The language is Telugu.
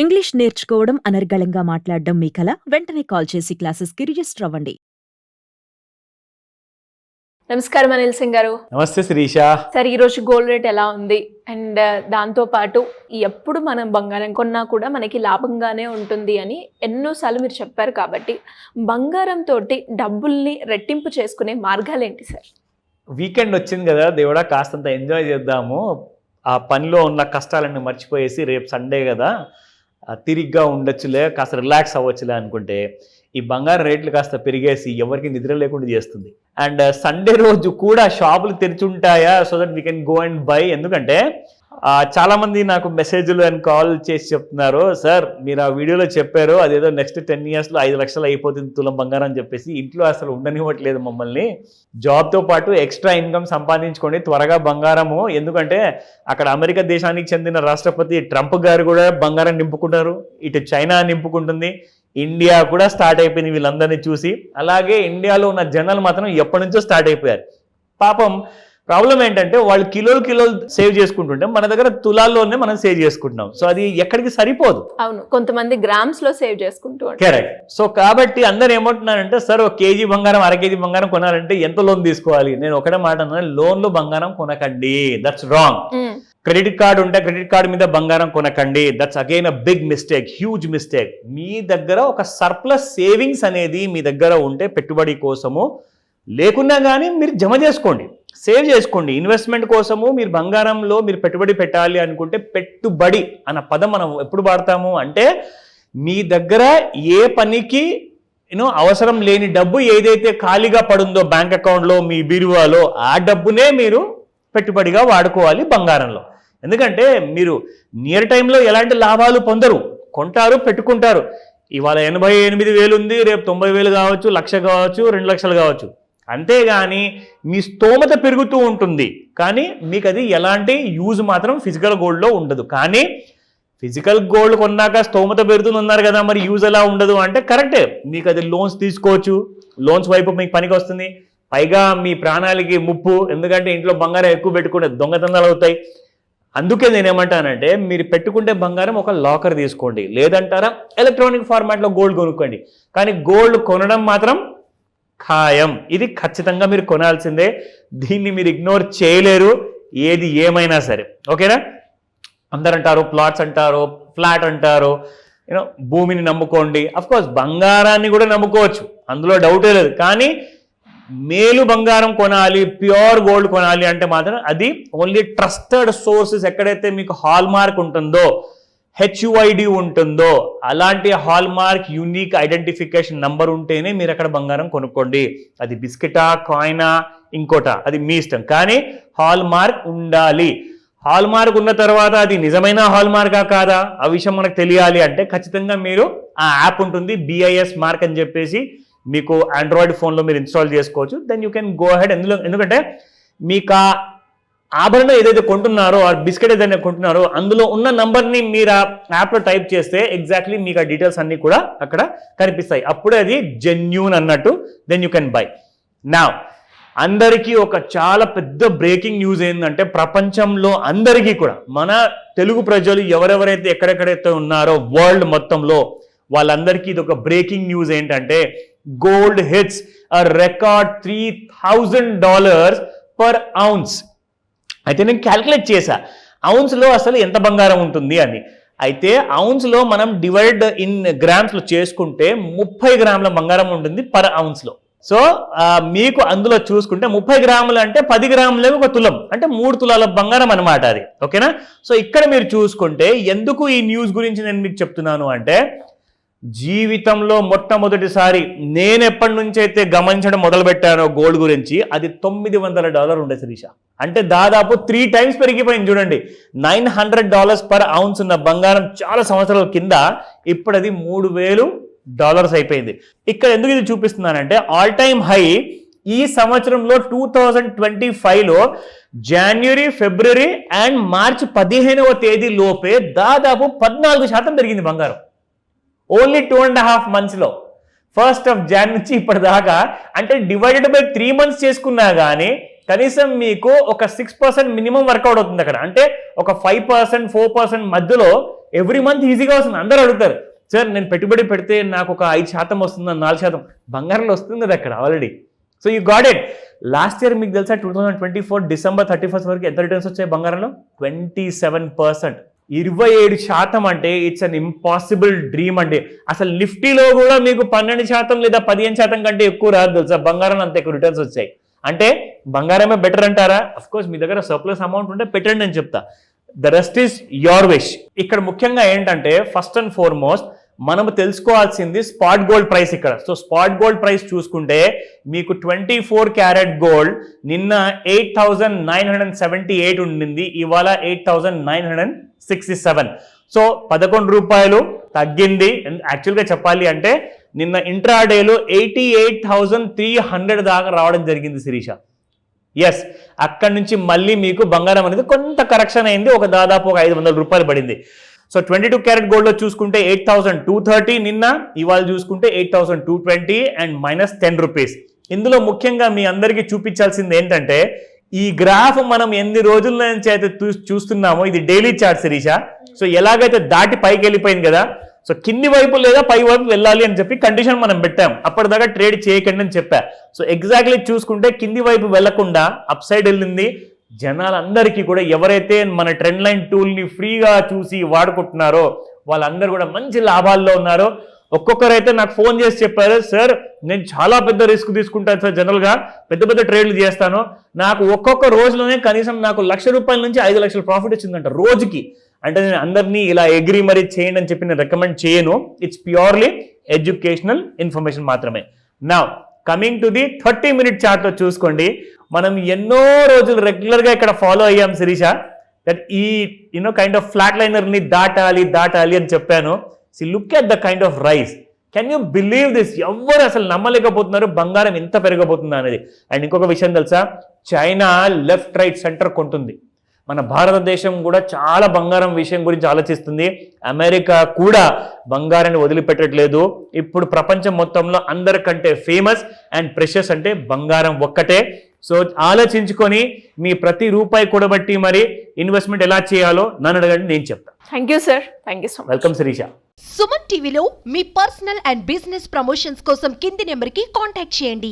ఇంగ్లీష్ నేర్చుకోవడం, అనర్గళంగా మాట్లాడడం మీ కల? వెంటనే కాల్ చేసి క్లాసెస్‌కి రిజిస్టర్ అవ్వండి. నమస్కారం అనిల్ సింగ్ గారు. నమస్తే శిరీష. సార్, ఈరోజు గోల్డ్ రేట్ ఎలా ఉంది? అండ్ దాంతో పాటు ఎప్పుడు మనం బంగారం కొన్నా కూడా మనకి లాభంగానే ఉంటుంది అని ఎన్నోసార్లు మీరు చెప్పారు. కాబట్టి బంగారం తోటి డబ్బుల్ని రెట్టింపు చేసుకునే మార్గాలు ఏంటి సార్? వీకెండ్ వచ్చింది కదా దేవుడా, కాస్తంత ఎంజాయ్ చేద్దాము, ఆ పనిలో ఉన్న కష్టాలన్నీ మర్చిపోయేసి రేపు సండే కదా తిరిగ్గా ఉండొచ్చులే, కాస్త రిలాక్స్ అవ్వచ్చులే అనుకుంటే ఈ బంగారం రేట్లు కాస్త పెరిగేసి ఎవరికి నిద్ర లేకుండా చేస్తుంది. అండ్ సండే రోజు కూడా షాపులు తెరిచుంటాయా so that we can go and buy. ఎందుకంటే చాలామంది నాకు మెసేజ్లు అండ్ కాల్ చేసి చెప్తున్నారు, సార్ మీరు ఆ వీడియోలో చెప్పారు అదేదో నెక్స్ట్ 10 yearsలో 5 లక్షలు అయిపోతుంది తులం బంగారం అని చెప్పేసి, ఇంట్లో అసలు ఉండనివ్వట్లేదు మమ్మల్ని. జాబ్తో పాటు ఎక్స్ట్రా ఇన్కమ్ సంపాదించుకోండి త్వరగా బంగారము, ఎందుకంటే అక్కడ అమెరికా దేశానికి చెందిన రాష్ట్రపతి ట్రంప్ గారు కూడా బంగారం నింపుకుంటారు, ఇటు చైనా నింపుకుంటుంది, ఇండియా కూడా స్టార్ట్ అయిపోయింది వీళ్ళందరినీ చూసి. అలాగే ఇండియాలో ఉన్న జనాలు మాత్రం ఎప్పటి నుంచో స్టార్ట్ అయిపోయారు. పాపం ప్రాబ్లం ఏంటంటే వాళ్ళు కిలోలు సేవ్ చేసుకుంటుంటే మన దగ్గర తులాల్లోనే మనం సేవ్ చేసుకుంటున్నాం. సో అది ఎక్కడికి సరిపోదు. అవును, కొంతమంది గ్రామ్స్ లో సేవ్ చేసుకుంటూ. కరెక్ట్. సో కాబట్టి అందరు ఏమంటున్నారంటే, సార్ 1 kg బంగారం 1/2 kg బంగారం కొనాలంటే ఎంత లోన్ తీసుకోవాలి? నేను ఒకటే మాట అన్నాను, లోన్ లో బంగారం కొనకండి, దట్స్ రాంగ్. క్రెడిట్ కార్డు ఉంటే క్రెడిట్ కార్డు మీద బంగారం కొనకండి, that's again a big mistake, huge mistake. మీ దగ్గర ఒక సర్ప్లస్ సేవింగ్స్ అనేది మీ దగ్గర ఉంటే పెట్టుబడి కోసము, లేకున్నా కానీ మీరు జమ చేసుకోండి, సేవ్ చేసుకోండి. ఇన్వెస్ట్మెంట్ కోసము మీరు బంగారంలో మీరు పెట్టుబడి పెట్టాలి అనుకుంటే, పెట్టుబడి అన్న పదం మనం ఎప్పుడు వాడతాము అంటే, మీ దగ్గర ఏ పనికి అవసరం లేని డబ్బు ఏదైతే ఖాళీగా పడుందో బ్యాంక్ అకౌంట్లో మీ బీరువాలో, ఆ డబ్బునే మీరు పెట్టుబడిగా వాడుకోవాలి బంగారంలో. ఎందుకంటే మీరు నియర్ టైంలో ఎలాంటి లాభాలు పొందరు, కొంటారు పెట్టుకుంటారు. ఇవాళ 88,000 ఉంది, రేపు 90,000 కావచ్చు, 1,00,000 కావచ్చు, 2 లక్షలు కావచ్చు. అంతేగాని మీ స్తోమత పెరుగుతూ ఉంటుంది, కానీ మీకు అది ఎలాంటి యూజ్ మాత్రం ఫిజికల్ గోల్డ్లో ఉండదు. కానీ ఫిజికల్ గోల్డ్ కొన్నాక స్తోమత పెరుగుతుంది అన్నారు కదా, మరి యూజ్ ఎలా ఉండదు అంటే కరెక్టే. మీకు అది లోన్స్ తీసుకోవచ్చు, లోన్స్ వైపు మీకు పనికి వస్తుంది. పైగా మీ ప్రాణాలకి ముప్పు, ఎందుకంటే ఇంట్లో బంగారం ఎక్కువ పెట్టుకుంటే దొంగతనాలు అవుతాయి. అందుకే నేనేమంటానంటే, మీరు పెట్టుకుంటే బంగారం ఒక లాకర్ తీసుకోండి, లేదంటారా ఎలక్ట్రానిక్ ఫార్మాట్లో గోల్డ్ కొనుక్కోండి. కానీ గోల్డ్ కొనడం మాత్రం ఖాయం, ఇది ఖచ్చితంగా మీరు కొనాల్సిందే, దీన్ని మీరు ఇగ్నోర్ చేయలేరు ఏది ఏమైనా సరే. ఓకేనా? అందరు అంటారు ప్లాట్స్ అంటారు, ఫ్లాట్ అంటారు, భూమిని నమ్ముకోండి. అఫ్కోర్స్ బంగారాన్ని కూడా నమ్ముకోవచ్చు, అందులో డౌటే లేదు. కానీ మేలు బంగారం కొనాలి, ప్యూర్ గోల్డ్ కొనాలి అంటే మాత్రం అది ఓన్లీ ట్రస్టెడ్ సోర్సెస్, ఎక్కడైతే మీకు హాల్ మార్క్ ఉంటుందో, HUID ఉంటుందో, అలాంటి hall mark unique identification number ఉంటేనే మీరు అక్కడ బంగారం కొనుక్కోండి. అది బిస్కెటా, కాయినా, ఇంకోటా, అది మీ ఇష్టం, కానీ హాల్ మార్క్ ఉండాలి. హాల్ మార్క్ ఉన్న తర్వాత అది నిజమైన హాల్ మార్కా కాదా ఆ విషయం మనకు తెలియాలి అంటే ఖచ్చితంగా మీరు ఆ యాప్ ఉంటుంది, BIS మార్క్ అని చెప్పేసి, మీకు ఆండ్రాయిడ్ ఫోన్లో మీరు ఇన్స్టాల్ చేసుకోవచ్చు. Then you can go ahead. ఎందుకంటే మీకు ఆ ఆభరణం ఏదైతే కొంటున్నారో, ఆ బిస్కెట్ ఏదైనా కొంటున్నారో, అందులో ఉన్న నంబర్ని మీరు ఆ యాప్లో టైప్ చేస్తే ఎగ్జాక్ట్లీ మీకు ఆ డీటెయిల్స్ అన్నీ కూడా అక్కడ కనిపిస్తాయి. అప్పుడే అది జెన్యూన్ అన్నట్టు. Then you can buy. నా అందరికీ ఒక చాలా పెద్ద బ్రేకింగ్ న్యూస్ ఏంటంటే, ప్రపంచంలో అందరికీ కూడా, మన తెలుగు ప్రజలు ఎవరెవరైతే ఎక్కడెక్కడైతే ఉన్నారో వరల్డ్ మొత్తంలో, వాళ్ళందరికీ ఇది ఒక బ్రేకింగ్ న్యూస్ ఏంటంటే, గోల్డ్ హిట్స్ అ రికార్డ్ $3,000 per ounce. అయితే నేను క్యాల్కులేట్ చేశా ఔన్స్లో అసలు ఎంత బంగారం ఉంటుంది అని. అయితే ఔన్స్లో మనం డివైడ్ ఇన్ గ్రామ్స్లో చేసుకుంటే 30 గ్రాముల బంగారం ఉంటుంది పర్ ఔన్స్లో. సో మీకు అందులో చూసుకుంటే 30 గ్రాములు అంటే 10 గ్రాములే ఒక తులం, అంటే 3 తులాల బంగారం అనమాట అది. ఓకేనా? సో ఇక్కడ మీరు చూసుకుంటే ఎందుకు ఈ న్యూస్ గురించి నేను మీకు చెప్తున్నాను అంటే, జీవితంలో మొట్టమొదటిసారి నేను ఎప్పటి నుంచి అయితే గమనించడం మొదలు పెట్టానో గోల్డ్ గురించి, అది $900 ఉండే శిరీష. అంటే దాదాపు 3 times పెరిగిపోయింది. చూడండి, $900 per ounce ఉన్న బంగారం చాలా సంవత్సరాల కింద ఇప్పుడు అది $3,000 అయిపోయింది. ఇక్కడ ఎందుకు ఇది చూపిస్తున్నానంటే, ఆల్ టైమ్ హై ఈ సంవత్సరంలో 2025లో జనవరి, ఫిబ్రవరి అండ్ మార్చి 15వ తేదీ లోపే దాదాపు 14% పెరిగింది బంగారం. ఓన్లీ 2.5 monthsలో, 1st of Jan నుంచి ఇప్పటిదాకా. అంటే డివైడెడ్ బై 3 months చేసుకున్నా కానీ కనీసం మీకు ఒక 6% మినిమం వర్కౌట్ అవుతుంది అక్కడ. అంటే ఒక 5%, 4% మధ్యలో ఎవ్రీ మంత్ ఈజీగా వస్తుంది. అందరూ అడుగుతారు, సార్ నేను పెట్టుబడి పెడితే నాకు ఒక 5% వస్తుంది, 4% బంగారంలో వస్తుంది కదా అక్కడ already. So you got it. Last year మీకు తెలుసా 2024 December 31 వరకు ఎంత రిటర్న్స్ వచ్చాయి బంగారంలో? 27%. 27% అంటే ఇట్స్ అన్ ఇంపాసిబుల్ డ్రీమ్ అండి. అసలు నిఫ్టీలో కూడా మీకు 12% లేదా 15% కంటే ఎక్కువ రాదు తెలుసా, బంగారం అంత ఎక్కువ రిటర్న్స్ వచ్చాయి. అంటే బంగారమే బెటర్ అంటారా? అఫ్ కోర్స్ మీ దగ్గర సర్ప్లస్ అమౌంట్ ఉంటే పెట్టండి అని చెప్తా. The rest is your wish. ఇక్కడ ముఖ్యంగా ఏంటంటే ఫస్ట్ అండ్ ఫార్మోస్ట్ మనం తెలుసుకోవాల్సింది స్పాట్ గోల్డ్ ప్రైస్ ఇక్కడ. సో స్పాట్ గోల్డ్ ప్రైస్ చూసుకుంటే మీకు 24 క్యారెట్ గోల్డ్ నిన్న 8,978 ఉండింది, ఇవాళ 8,967. సో 11 రూపాయలు తగ్గింది. యాక్చువల్గా చెప్పాలి అంటే నిన్న ఇంట్రాడేలో 88,300 దాకా రావడం జరిగింది శిరీష. ఎస్, అక్కడి నుంచి మళ్ళీ మీకు బంగారం అనేది కొంత కరెక్షన్ అయింది, ఒక దాదాపు ఒక 500 రూపాయలు పడింది. సో 22 క్యారెట్ గోల్డ్లో చూసుకుంటే 8,230 నిన్న, ఇవాళ చూసుకుంటే 8,220 అండ్ -10 రూపీస్. ఇందులో ముఖ్యంగా మీ అందరికీ చూపించాల్సింది ఏంటంటే ఈ గ్రాఫ్ మనం ఎన్ని రోజుల నుంచి అయితే చూస్తున్నామో ఇది డైలీ చార్ట్ శిరీష. సో ఎలాగైతే దాటి పైకి వెళ్ళిపోయింది కదా, సో కింది వైపు లేదా పై వైపు వెళ్ళాలి అని చెప్పి కండిషన్ మనం పెట్టాం. అప్పటిదాకా ట్రేడ్ చేయకండి అని చెప్పా. సో ఎగ్జాక్ట్లీ చూసుకుంటే కింది వైపు వెళ్లకుండా అప్ సైడ్ వెళ్ళింది. జనాలందరికీ కూడా ఎవరైతే మన ట్రెండ్ లైన్ టూల్ని ఫ్రీగా చూసి వాడుకుంటున్నారో వాళ్ళందరూ కూడా మంచి లాభాల్లో ఉన్నారు. ఒక్కొక్కరైతే నాకు ఫోన్ చేసి చెప్పారు, సార్ నేను చాలా పెద్ద రిస్క్ తీసుకుంటాను సార్, జనరల్గా పెద్ద పెద్ద ట్రేడ్లు చేస్తాను, నాకు ఒక్కొక్క రోజులోనే కనీసం నాకు ₹1,00,000 నుంచి 5 లక్షల ప్రాఫిట్ వచ్చిందంట రోజుకి. అంటే నేను అందరినీ ఇలా ఎగ్రీ మరీ చేయండి అని చెప్పి నేను రికమెండ్ చేయను. ఇట్స్ ప్యూర్లీ ఎడ్యుకేషనల్ ఇన్ఫర్మేషన్ మాత్రమే. Now coming to the 30-minute చార్ట్లో చూసుకోండి. మనం ఎన్నో రోజులు రెగ్యులర్గా ఇక్కడ ఫాలో అయ్యాం శిరీష, దట్ ఈ కైండ్ ఆఫ్ ఫ్లాట్ లైనర్ని దాటాలి అని చెప్పాను. See look at the kind of rice. Can you believe this? ఎవ్వరు అసలు నమ్మలేకపోతున్నారు బంగారం ఎంత పెరగబోతుందా అనేది. అండ్ ఇంకొక విషయం తెలుసా, చైనా లెఫ్ట్ రైట్ సెంటర్ కొంటుంది. మన భారతదేశం కూడా చాలా బంగారం విషయం గురించి ఆలోచిస్తుంది. అమెరికా కూడా బంగారాన్ని వదిలిపెట్టట్లేదు. ఇప్పుడు ప్రపంచం మొత్తంలో అందరికంటే ఫేమస్ అండ్ ప్రెషస్ అంటే బంగారం ఒక్కటే. సో ఆలోచించుకొని మీ ప్రతి రూపాయి కూడబట్టి మరి ఇన్వెస్ట్మెంట్ ఎలా చేయాలో నన్ను అడగండి, నేను చెప్తాను. Thank you sir. Thank you so much. Welcome Shirisha. Suman టీవీలో మీ పర్సనల్ అండ్ బిజినెస్ ప్రమోషన్స్ కోసం కింది నెంబర్కి కాంటాక్ట్ చేయండి.